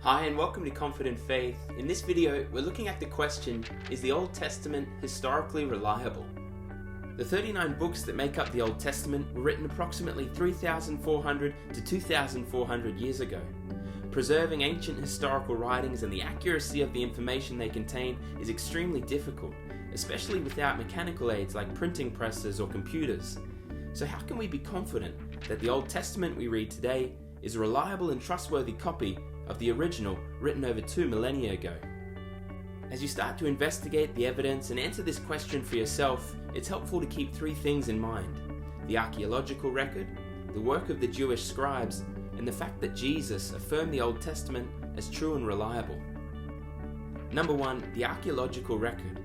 Hi and welcome to Confident Faith. In this video, we're looking at the question, is the Old Testament historically reliable? The 39 books that make up the Old Testament were written approximately 3,400 to 2,400 years ago. Preserving ancient historical writings and the accuracy of the information they contain is extremely difficult, especially without mechanical aids like printing presses or computers. So how can we be confident that the Old Testament we read today is a reliable and trustworthy copy of the original written over 2 millennia ago? As you start to investigate the evidence and answer this question for yourself, it's helpful to keep 3 things in mind: the archaeological record, the work of the Jewish scribes, and the fact that Jesus affirmed the Old Testament as true and reliable. Number 1, the archaeological record.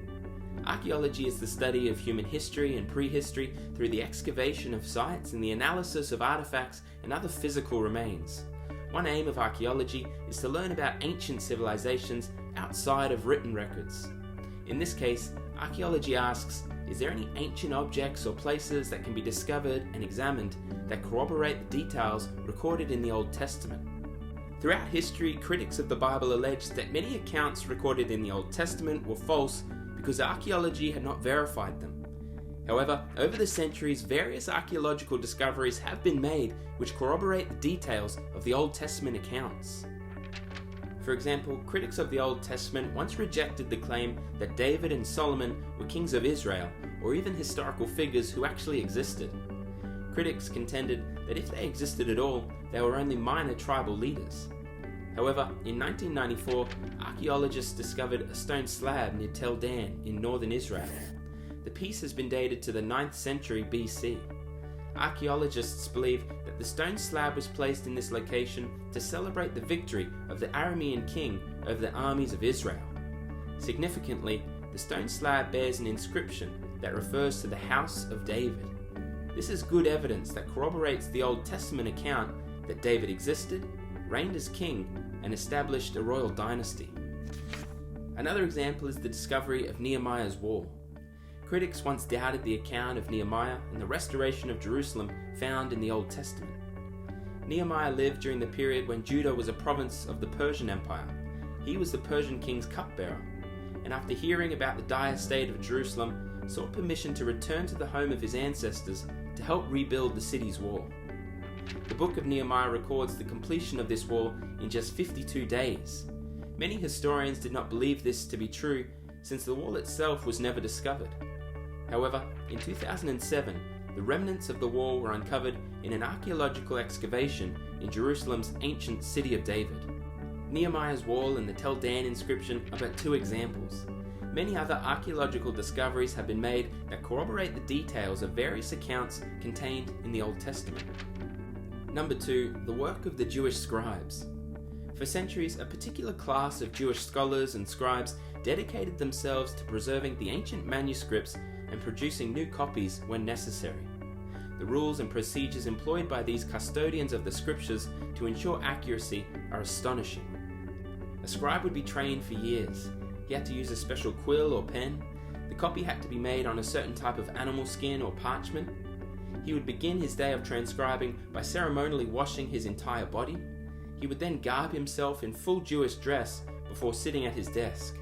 Archaeology is the study of human history and prehistory through the excavation of sites and the analysis of artifacts and other physical remains. One aim of archaeology is to learn about ancient civilizations outside of written records. In this case, archaeology asks, is there any ancient objects or places that can be discovered and examined that corroborate the details recorded in the Old Testament? Throughout history, critics of the Bible alleged that many accounts recorded in the Old Testament were false because archaeology had not verified them. However, over the centuries, various archaeological discoveries have been made which corroborate the details of the Old Testament accounts. For example, critics of the Old Testament once rejected the claim that David and Solomon were kings of Israel, or even historical figures who actually existed. Critics contended that if they existed at all, they were only minor tribal leaders. However, in 1994, archaeologists discovered a stone slab near Tel Dan in northern Israel. The piece has been dated to the 9th century BC. Archaeologists believe that the stone slab was placed in this location to celebrate the victory of the Aramean king over the armies of Israel. Significantly, the stone slab bears an inscription that refers to the house of David. This is good evidence that corroborates the Old Testament account that David existed, reigned as king, and established a royal dynasty. Another example is the discovery of Nehemiah's wall. Critics once doubted the account of Nehemiah and the restoration of Jerusalem found in the Old Testament. Nehemiah lived during the period when Judah was a province of the Persian Empire. He was the Persian king's cupbearer, and after hearing about the dire state of Jerusalem, sought permission to return to the home of his ancestors to help rebuild the city's wall. The book of Nehemiah records the completion of this wall in just 52 days. Many historians did not believe this to be true, since the wall itself was never discovered. However, in 2007, the remnants of the wall were uncovered in an archaeological excavation in Jerusalem's ancient city of David. Nehemiah's wall and the Tel Dan inscription are but 2 examples. Many other archaeological discoveries have been made that corroborate the details of various accounts contained in the Old Testament. Number 2, the work of the Jewish scribes. For centuries, a particular class of Jewish scholars and scribes dedicated themselves to preserving the ancient manuscripts and producing new copies when necessary. The rules and procedures employed by these custodians of the scriptures to ensure accuracy are astonishing. A scribe would be trained for years. He had to use a special quill or pen. The copy had to be made on a certain type of animal skin or parchment. He would begin his day of transcribing by ceremonially washing his entire body. He would then garb himself in full Jewish dress before sitting at his desk.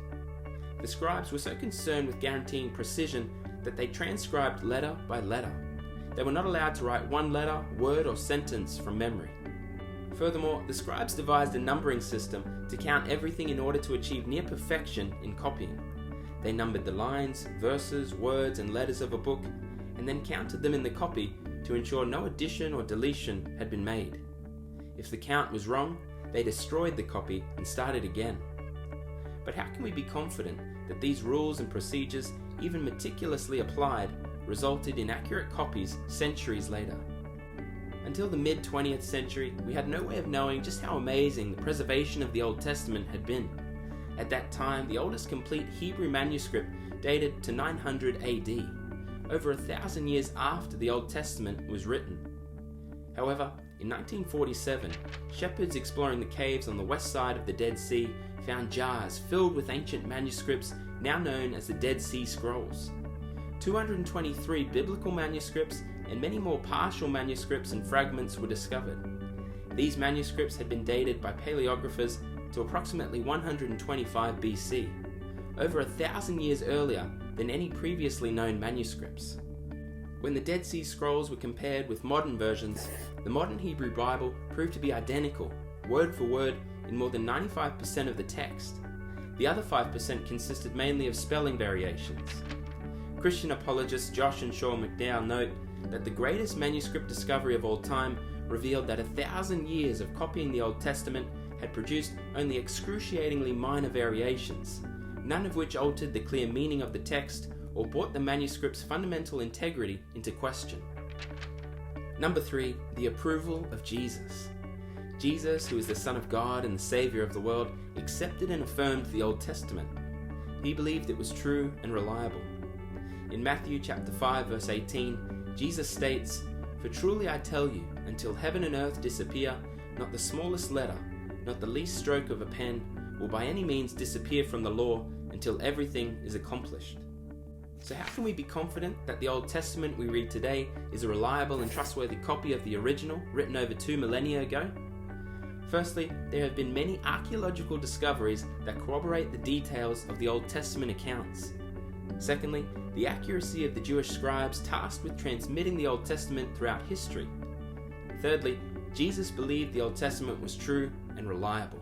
The scribes were so concerned with guaranteeing precision that they transcribed letter by letter. They were not allowed to write one letter, word, or sentence from memory. Furthermore, the scribes devised a numbering system to count everything in order to achieve near perfection in copying. They numbered the lines, verses, words, and letters of a book, and then counted them in the copy to ensure no addition or deletion had been made. If the count was wrong, they destroyed the copy and started again. But how can we be confident that these rules and procedures, even meticulously applied, resulted in accurate copies centuries later? Until the mid-20th century, we had no way of knowing just how amazing the preservation of the Old Testament had been. At that time, the oldest complete Hebrew manuscript dated to 900 AD, over 1,000 years after the Old Testament was written. However, in 1947, shepherds exploring the caves on the west side of the Dead Sea found jars filled with ancient manuscripts now known as the Dead Sea Scrolls. 223 biblical manuscripts and many more partial manuscripts and fragments were discovered. These manuscripts had been dated by paleographers to approximately 125 BC, over 1,000 years earlier than any previously known manuscripts. When the Dead Sea Scrolls were compared with modern versions, the modern Hebrew Bible proved to be identical, word for word, in more than 95% of the text. The other 5% consisted mainly of spelling variations. Christian apologists Josh and Shaw McDowell note that the greatest manuscript discovery of all time revealed that 1,000 years of copying the Old Testament had produced only excruciatingly minor variations, none of which altered the clear meaning of the text or brought the manuscript's fundamental integrity into question. Number 3, the approval of Jesus. Jesus, who is the Son of God and the Savior of the world, accepted and affirmed the Old Testament. He believed it was true and reliable. In Matthew chapter 5 verse 18, Jesus states, "For truly I tell you, until heaven and earth disappear, not the smallest letter, not the least stroke of a pen, will by any means disappear from the law until everything is accomplished." So how can we be confident that the Old Testament we read today is a reliable and trustworthy copy of the original written over 2 millennia ago? Firstly, there have been many archaeological discoveries that corroborate the details of the Old Testament accounts. Secondly, the accuracy of the Jewish scribes tasked with transmitting the Old Testament throughout history. Thirdly, Jesus believed the Old Testament was true and reliable.